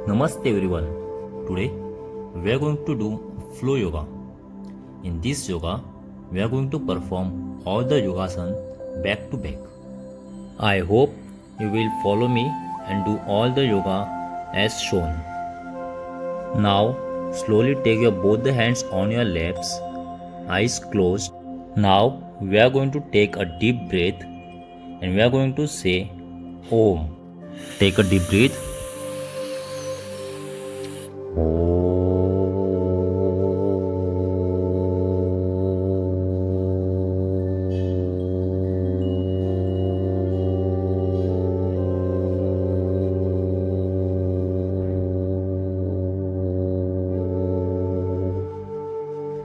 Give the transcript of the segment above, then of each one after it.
Namaste everyone. Today we are going to do flow yoga. In this yoga, we are going to perform all the yogasana back to back. I hope you will follow me and do all the yoga as shown. Now slowly take your both the hands on your laps, eyes closed. Now we are going to take a deep breath and we are going to say Om. Take a deep breath.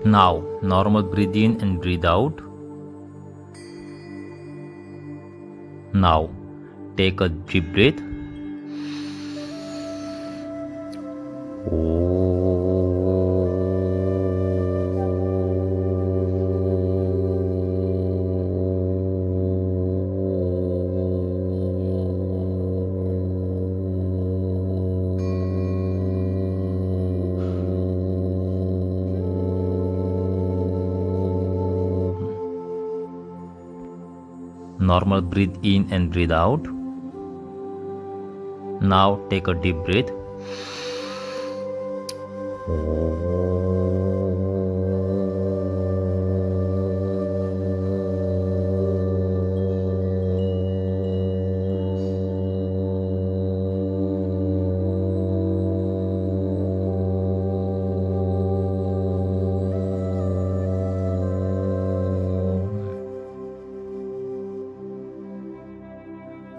Now, normal breathe in and breathe out. Now, take a deep breath. Normal breathe in and breathe out. Now take a deep breath.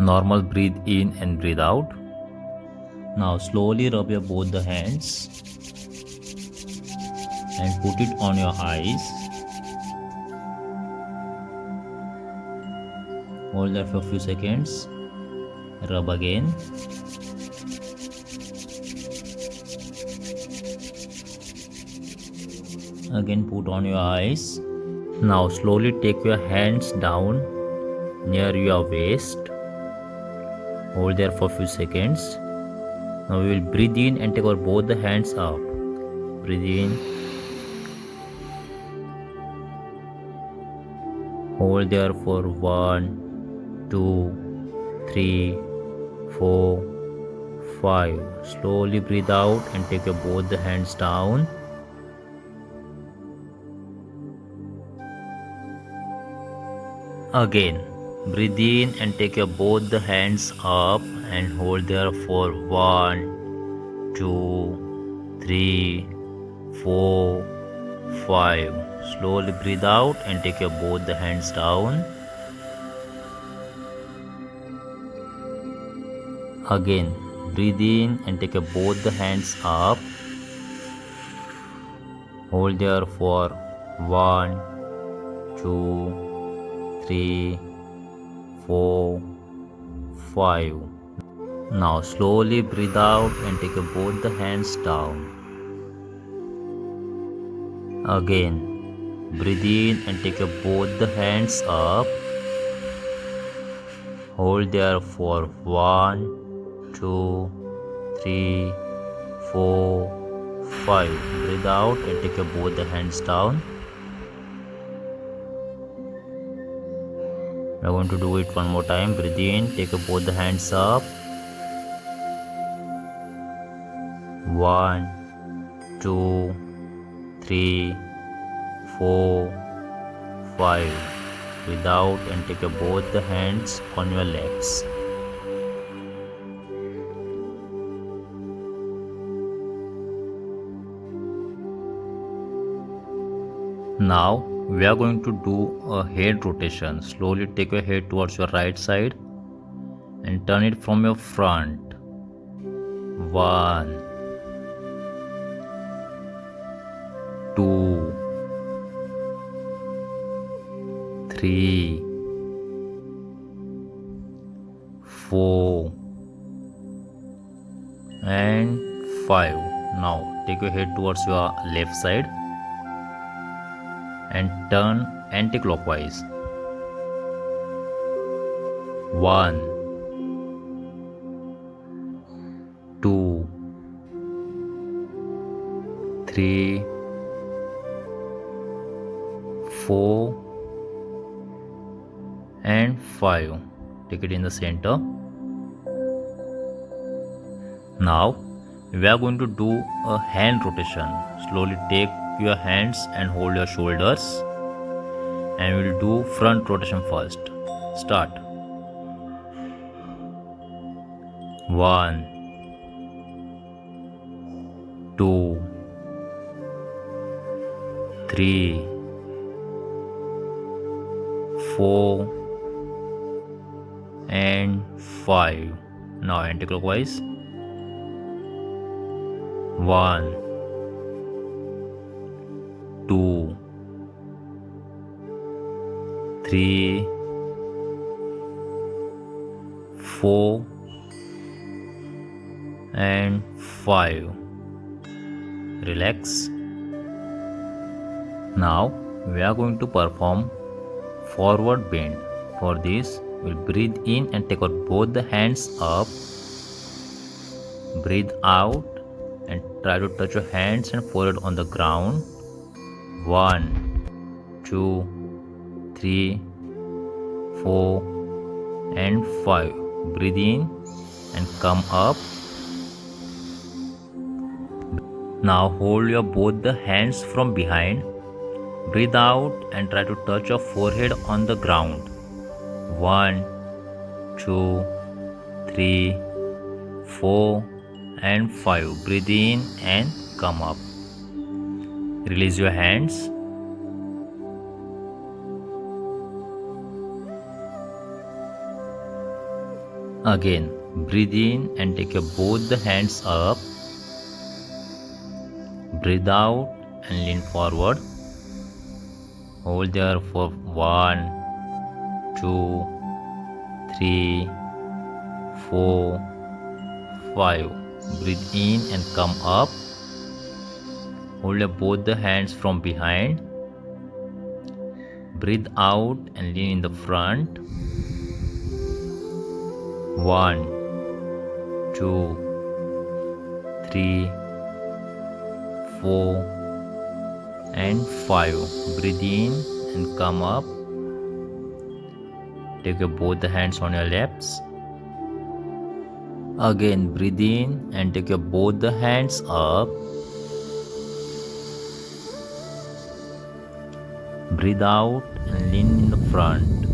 Normal breathe in and breathe out. Now slowly rub your both the hands and put it on your eyes. Hold that for a few seconds. Rub again. Again put on your eyes. Now slowly take your hands down near your waist. Hold there for a few seconds. Now we will breathe in and take our both the hands up. Breathe in. Hold there for 1, 2, 3, 4, 5. Slowly breathe out and take your both the hands down. Again, breathe in and take your both the hands up and hold there for 1, 2, 3, 4, 5. Slowly breathe out and take your both the hands down. Again, breathe in and take your both the hands up. Hold there for 1, 2, 3, 4, 5. Now slowly breathe out and take both the hands down. Again, breathe in and take both the hands up. Hold there for 1, 2, 3, 4, 5. Breathe out and take both the hands down. We are going to do it one more time. Breathe in, take both the hands up. 1, 2, 3, 4, 5. Breathe out and take both the hands on your legs. Now we are going to do a head rotation. Slowly take your head towards your right side and turn it from your front. 1, 2, 3, 4 and 5. Now take your head towards your left side and turn anti-clockwise. 1, 2, 3, 4 and 5. Take it in the center. Now we are going to do a hand rotation. Slowly take your hands and hold your shoulders, and we will do front rotation first. Start. 1, 2, 3, 4 and 5. Now anti-clockwise. 1, 2, 3, 4 and 5. Relax. Now we are going to perform forward bend. For this, we'll breathe in and take out both the hands up. Breathe out and try to touch your hands and forehead on the ground. 1, 2, 3, 4 and 5. Breathe in and come up. Now hold your both the hands from behind. Breathe out and try to touch your forehead on the ground. 1, 2, 3, 4 and 5. Breathe in and come up. Release your hands. Again, breathe in and take your both the hands up. Breathe out and lean forward. Hold there for 1, 2, 3, 4, 5. Breathe in and come up. Hold your both the hands from behind. Breathe out and lean in the front. 1, 2, 3, 4 and 5. Breathe in and come up. Take your both the hands on your laps. Again, breathe in and take your both the hands up. Breathe out and lean in the front.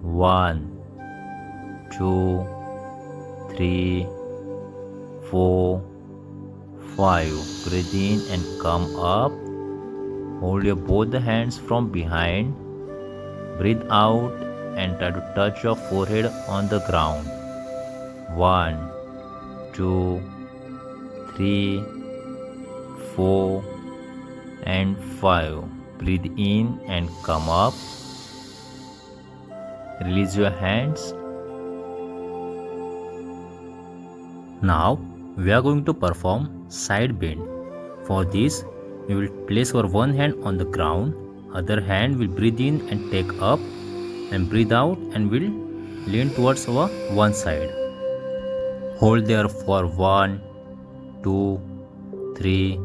1, 2, 3, 4, 5. Breathe in and come up. Hold your both the hands from behind. Breathe out and try to touch your forehead on the ground. 1, 2, 3, 4 and 5. Breathe in and come up. Release your hands. Now we are going to perform side bend. For this, we will place our one hand on the ground, other hand will breathe in and take up, and breathe out and will lean towards our one side. Hold there for 1, 2, 3,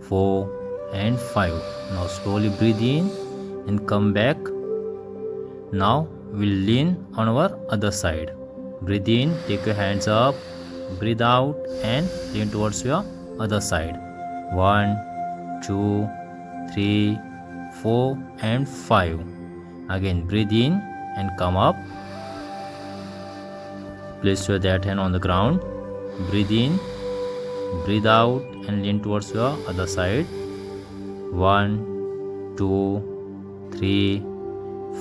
4 and 5. Now slowly breathe in and come back. Now we'll lean on our other side. Breathe in, take your hands up, breathe out and lean towards your other side. 1, 2, 3, 4 and 5. Again breathe in and come up. Place your that hand on the ground. Breathe in, breathe out and lean towards your other side. 1, 2, 3,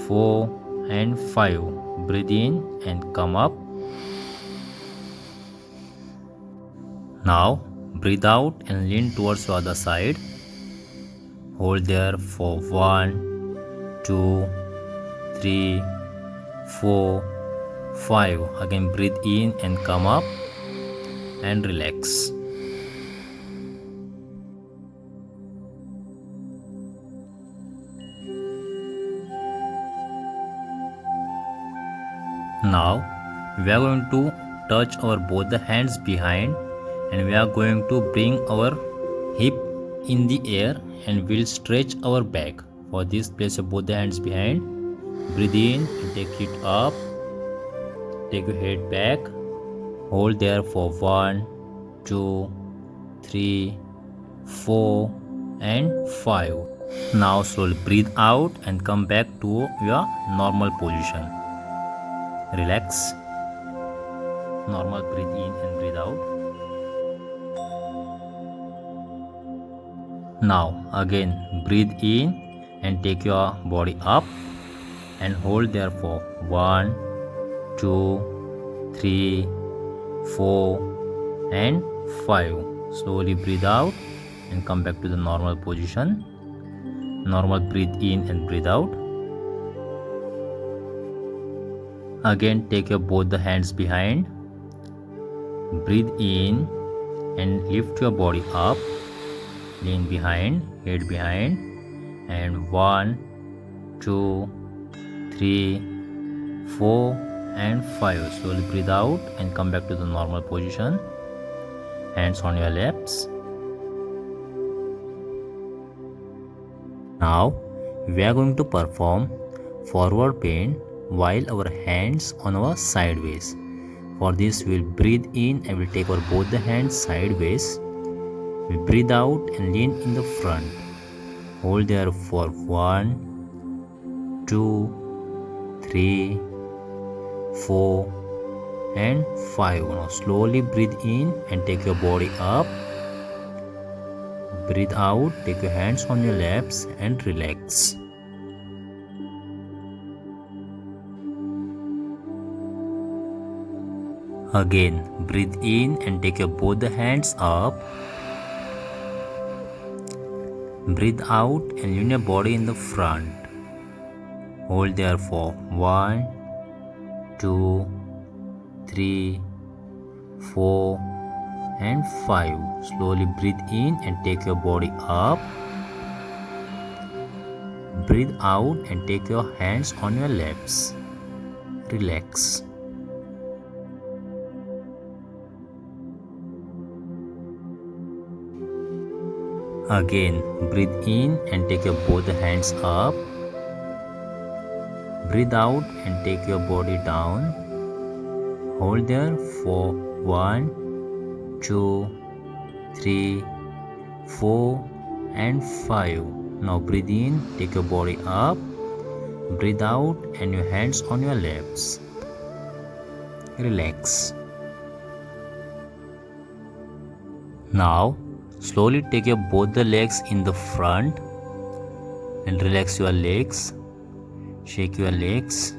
4 and 5. Breathe in and come up. Now breathe out and lean towards your other side. Hold there for 1, 2, 3, 4, 5. Again breathe in and come up and relax. Now we are going to touch our both the hands behind, and we are going to bring our hip in the air and we'll stretch our back. For this, place both the hands behind. Breathe in and take it up. Take your head back. Hold there for 1, 2, 3, 4 and 5. Now slowly breathe out and come back to your normal position. Relax. Normal breathe in and breathe out. Now again breathe in and take your body up and hold there for 1, 2, 3, 4 and 5. Slowly breathe out and come back to the normal position. Normal breathe in and breathe out. Again take your both the hands behind. Breathe in and lift your body up. Lean behind, head behind, and 1, 2, 3, 4 and 5. Slowly breathe out and come back to the normal position. Hands on your laps. Now we are going to perform forward bend while our hands on our sideways. For this we will breathe in and we will take our both the hands sideways. We breathe out and lean in the front. Hold there for 1, 2, 3, 4 and 5. Now slowly breathe in and take your body up. Breathe out, take your hands on your laps and relax. Again breathe in and take your both the hands up. Breathe out and lean your body in the front. Hold there for 1, 2, 3, 4 and 5. Slowly breathe in and take your body up. Breathe out and take your hands on your laps. Relax. Again breathe in and take your both the hands up. Breathe out and take your body down. Hold there for 1, 2, 3, 4 and 5. Now breathe in, take your body up. Breathe out and your hands on your laps. Relax. Now slowly take your both the legs in the front and relax your legs. Shake your legs.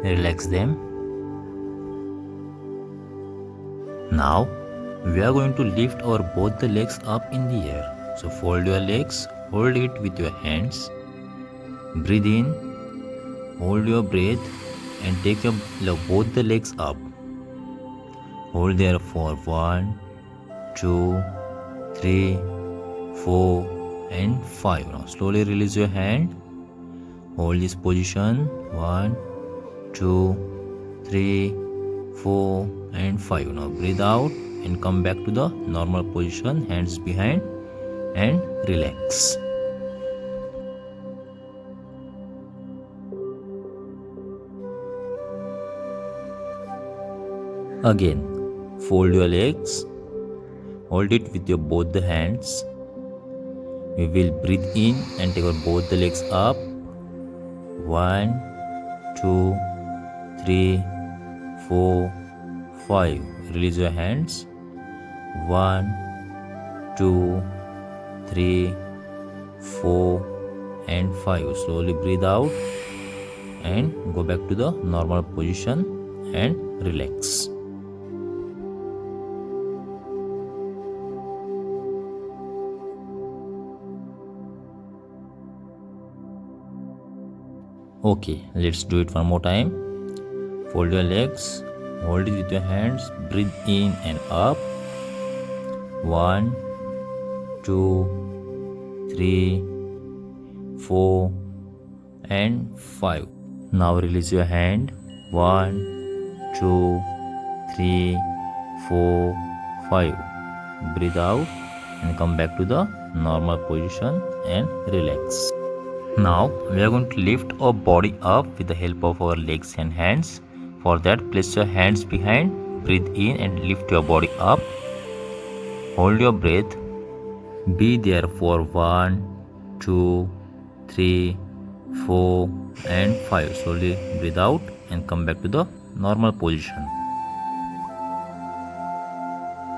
Relax them. Now we are going to lift our both the legs up in the air. So fold your legs, hold it with your hands. Breathe in, hold your breath and take your both the legs up. Hold there for 1, 2, 3, 4 and 5. Now slowly release your hand. Hold this position. 1, 2, 3, 4 and 5. Now breathe out and come back to the normal position. Hands behind and relax. Again fold your legs. Hold it with your both the hands. We will breathe in and take our both the legs up. 1, 2, 3, 4, 5. Release your hands. 1, 2, 3, 4 and 5. Slowly breathe out and go back to the normal position and relax. Okay, let's do it one more time. Fold your legs, hold it with your hands, breathe in and up. 1, 2, 3, 4 and 5. Now release your hand. 1, 2, 3, 4, 5. Breathe out and come back to the normal position and relax. Now we are going to lift our body up with the help of our legs and hands. For that, place your hands behind, breathe in and lift your body up. Hold your breath. Be there for 1, 2, 3, 4 and 5. Slowly breathe out and come back to the normal position.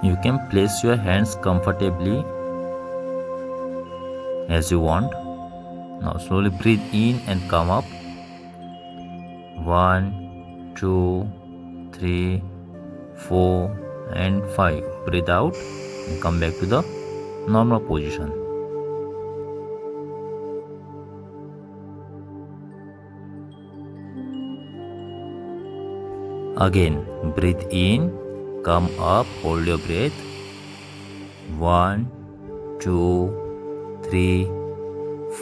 You can place your hands comfortably as you want. Now slowly breathe in and come up. 1, 2, 3, 4 and 5. Breathe out and come back to the normal position. Again, breathe in, come up, hold your breath. 1, 2, 3,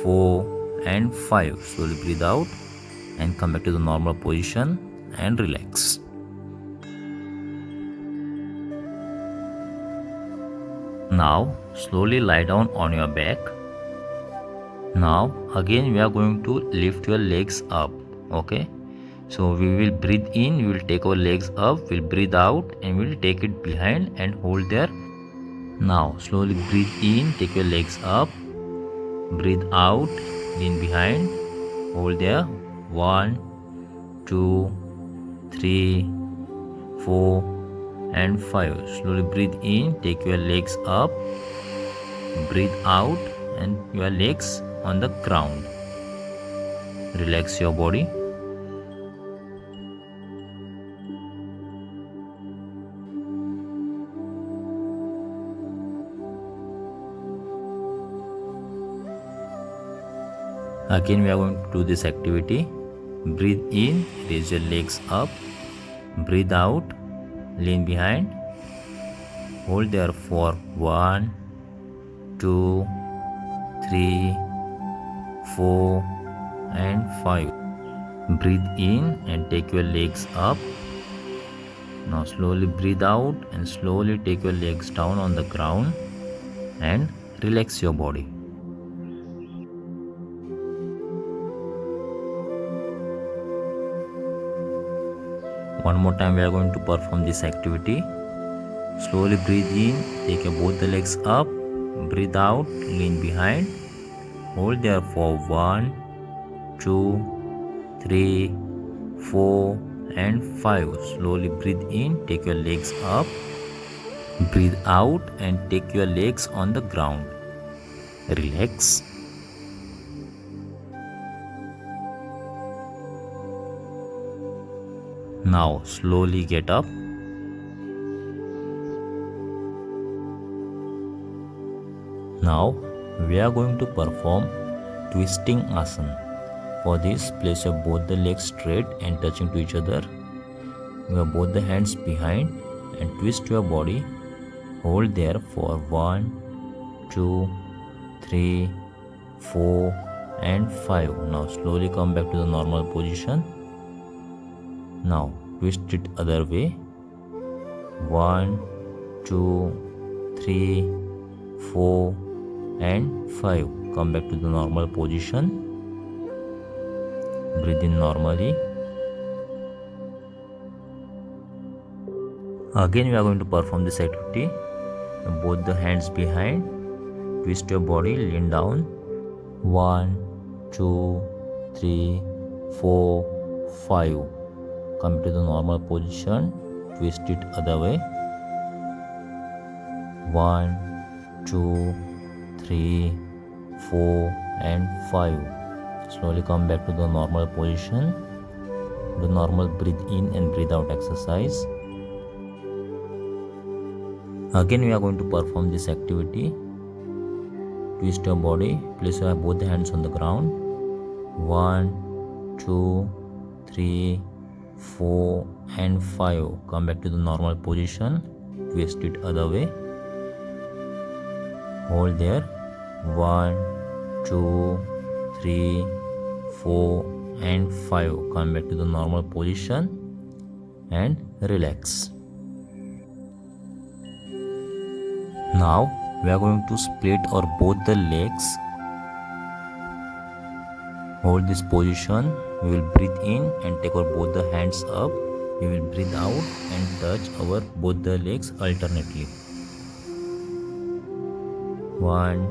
4 and 5. Slowly breathe out and come back to the normal position and relax. Now slowly lie down on your back. Now again we are going to lift your legs up. Okay, so we will breathe in, we will take our legs up, we'll breathe out and we'll take it behind and hold there. Now slowly breathe in, take your legs up, breathe out, lean behind, hold there. 1, 2, 3, 4 and 5. Slowly breathe in, take your legs up, breathe out and your legs on the ground. Relax your body. Again we are going to do this activity. Breathe in, raise your legs up, breathe out, lean behind, hold there for 1, 2, 3, 4 and 5. Breathe in and take your legs up. Now slowly breathe out and slowly take your legs down on the ground and relax your body. One more time we are going to perform this activity. Slowly breathe in, take both the legs up, breathe out, lean behind, hold there for 1, 2, 3, 4 and 5. Slowly breathe in, take your legs up, breathe out and take your legs on the ground. Relax. Now slowly get up. Now we are going to perform twisting asana. For this, place your both the legs straight and touching to each other. You have both the hands behind and twist your body. Hold there for 1, 2, 3, 4 and 5. Now slowly come back to the normal position. Now twist it other way. 1, 2, 3, 4 and 5. Come back to the normal position. Breathe in normally. Again we are going to perform this activity. Both the hands behind. Twist your body, lean down. 1, 2, 3, 4, 5. Come to the normal position, twist it other way. 1, 2, 3, 4 and 5. Slowly come back to the normal position. The normal breathe in and breathe out exercise. Again we are going to perform this activity. Twist your body, place your both the hands on the ground. 1, 2, 3, 4 and 5. Come back to the normal position, twist it other way. Hold there. 1, 2, 3, 4 and 5. Come back to the normal position and relax. Now We are going to split our both the legs. Hold this position. We will breathe in and take our both the hands up. We will breathe out and touch our both the legs alternately. 1,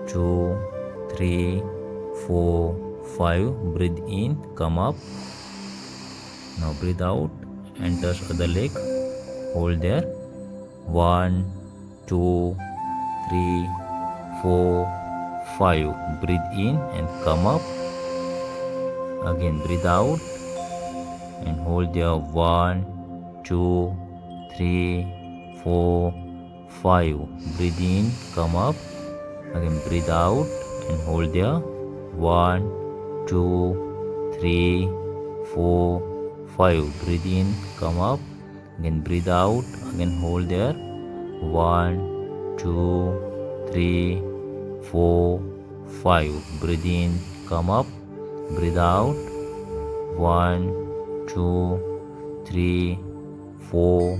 2, 3, 4, 5. Breathe in, come up. Now breathe out and touch other leg. Hold there. 1, 2, 3, 4, 5. Breathe in and come up. Again breathe out and hold there. 1, 2, 3, 4, 5. Breathe in, come up. Again breathe out and hold there. 1, 2, 3, 4, 5. Breathe in, come up. Again breathe out. Again hold there. 1, 2, 3, 4, 5. Breathe in, come up. Breathe out. 1, 2, 3, 4,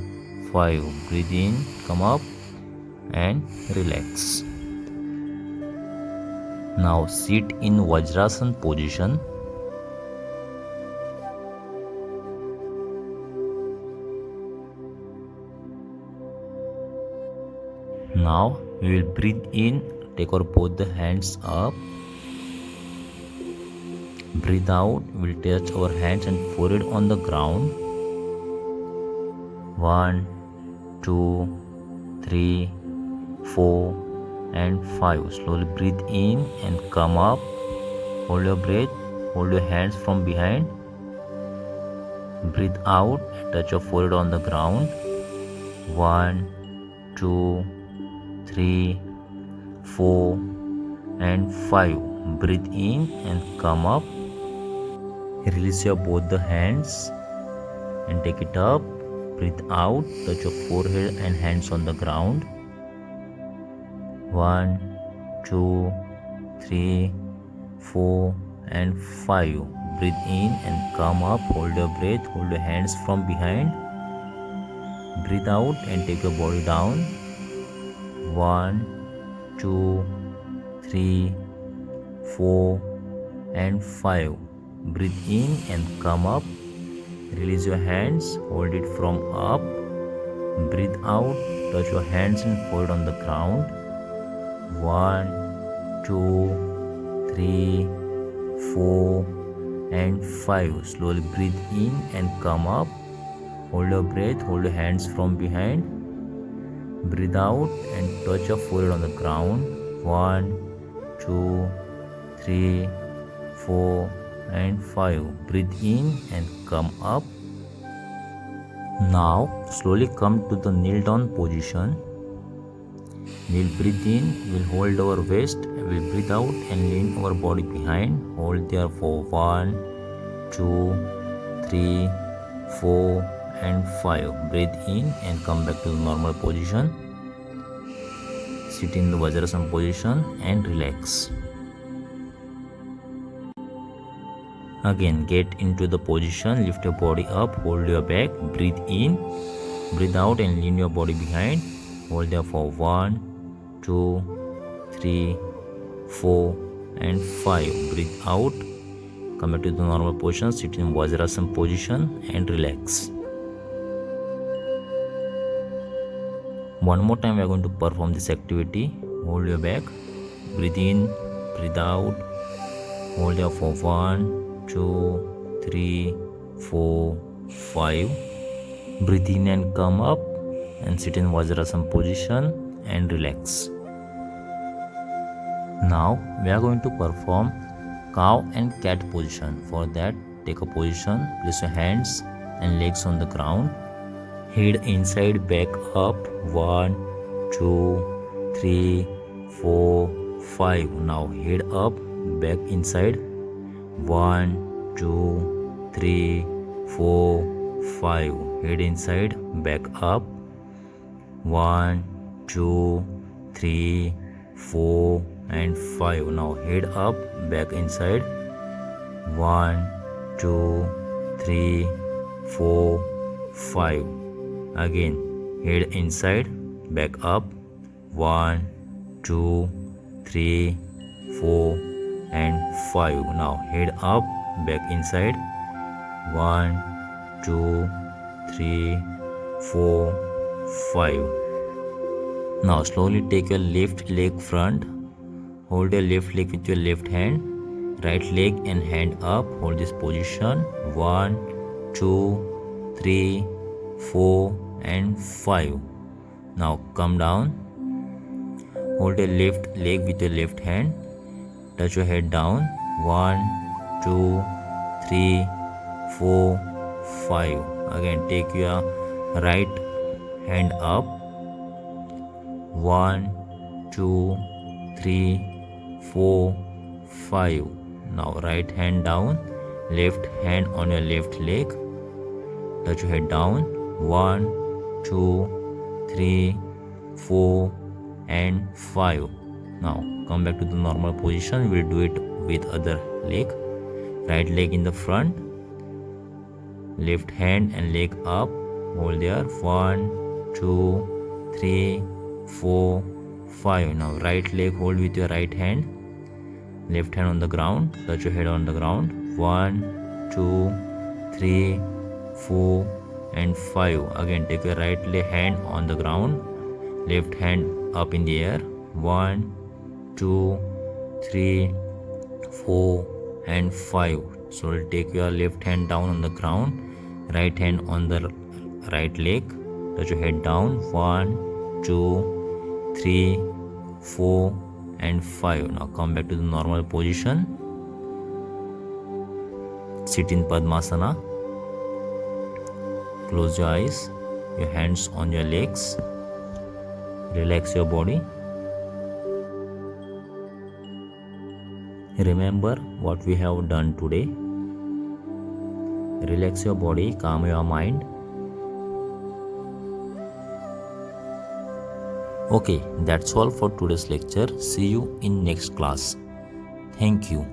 5. Breathe in, come up and relax. Now sit in Vajrasana position. Now we will breathe in, take our both the hands up. Breathe out, we will touch our hands and forehead on the ground. 1, 2, 3, 4 and 5. Slowly breathe in and come up. Hold your breath, hold your hands from behind. Breathe out and touch your forehead on the ground. 1, 2, 3, 4 and 5. Breathe in and come up. Release your both the hands and take it up. Breathe out, touch your forehead and hands on the ground. 1, 2, 3, 4 and 5. Breathe in and come up. Hold your breath, hold your hands from behind. Breathe out and take your body down. 1, 2, 3, 4 and 5. Breathe in and come up. Release your hands, hold it from up. Breathe out, touch your hands and forehead on the ground. 1, 2, 3, 4 and 5. Slowly breathe in and come up. Hold your breath, hold your hands from behind. Breathe out and touch your forehead on the ground. 1, 2, 3, 4 and 5. Breathe in and come up. Now slowly come to the kneel down position. We'll breathe in, we'll hold our waist, we'll breathe out and lean our body behind. Hold there for 1, 2, 3, 4 and 5. Breathe in and come back to the normal position. Sit in the Vajrasana position and relax. Again get into the position, lift your body up, hold your back, breathe in, breathe out and lean your body behind. Hold there for 1, 2, 3, 4 and 5. Breathe out, come back to the normal position, sit in Vajrasana position and relax. One more time we are going to perform this activity. Hold your back, breathe in, breathe out, hold there for 1, 2, 3, 4, 5. Breathe in and come up and sit in Vajrasana position and relax. Now we are going to perform cow and cat position. For that, take a position, place your hands and legs on the ground. Head inside, back up. 1, 2, 3, 4, 5. Now head up, back inside. 1, 2, 3, 4, 5. Head inside, back up. 1, 2, 3, 4 and 5. Now head up, back inside. 1, 2, 3, 4, 5. Again head inside, back up. 1, 2, 3, 4 and 5. Now head up, back inside. 1, 2, 3, 4, 5. Now slowly take your left leg front. Hold your left leg with your left hand. Right leg and hand up. Hold this position. 1, 2, 3, 4 and 5. Now come down. Hold your left leg with your left hand. Touch your head down. 1, 2, 3, 4, 5. Again take your right hand up. 1, 2, 3, 4, 5. Now right hand down. Left hand on your left leg. Touch your head down. 1, 2, 3, 4 and 5. Now come back to the normal position. We'll do it with other leg. Right leg in the front. Left hand and leg up. Hold there. 1, 2, 3, 4, 5. Now right leg hold with your right hand. Left hand on the ground. Touch your head on the ground. 1, 2, 3, 4 and 5. Again take your right leg hand on the ground. Left hand up in the air. 1, 2, 3, 4 and 5. So take your left hand down on the ground. Right hand on the right leg. Touch your head down. 1, 2, 3, 4 and 5. Now come back to the normal position. Sit in Padmasana. Close your eyes. Your hands on your legs. Relax your body. Remember what we have done today. Relax your body, calm your mind. Okay, that's all for today's lecture. See you in next class. Thank you.